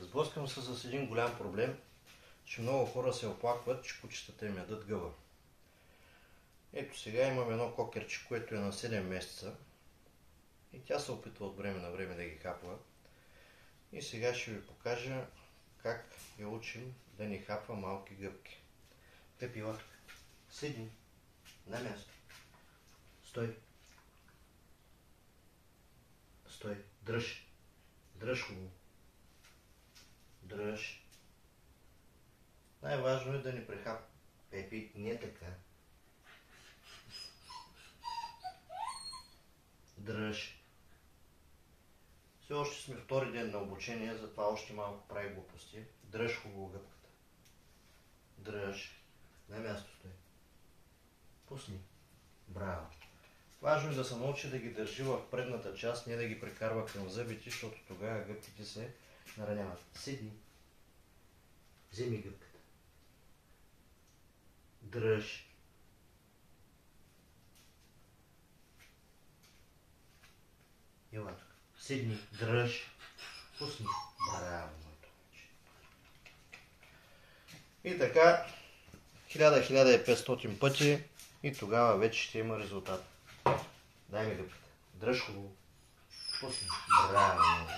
Сблъскам се с един голям проблем, че много хора се оплакват, че кучетата им ядат гъба. Ето сега имам едно кокерче, което е на 7 месеца и тя се опитва от време на време да ги хапва. И сега ще ви покажа как я учим да ни хапва малки гъбки. Пепи, ела тук. Седни на място. Стой. Стой. Дръж. Дръж хубаво. Дръж. Най-важно е да ни прехапва. Пепи, не така. Дръж. Все още сме втори ден на обучение, затова още малко прави глупости. Дръж хубаво гъбката. Дръж. На място стой. Пусни. Браво. Важно е да се научи да ги държи в предната част, не да ги прекарва към зъбите, защото тогава гъбките се нараняват. Седни. Вземи гъбката. Дръж. Ела тук. Седни. Дръж. Пусни. Браво, моето момиче. И така 1000-1500 пъти и тогава вече ще има резултат. Дай ми гъбката. Дръж хубаво. Пусни. Браво.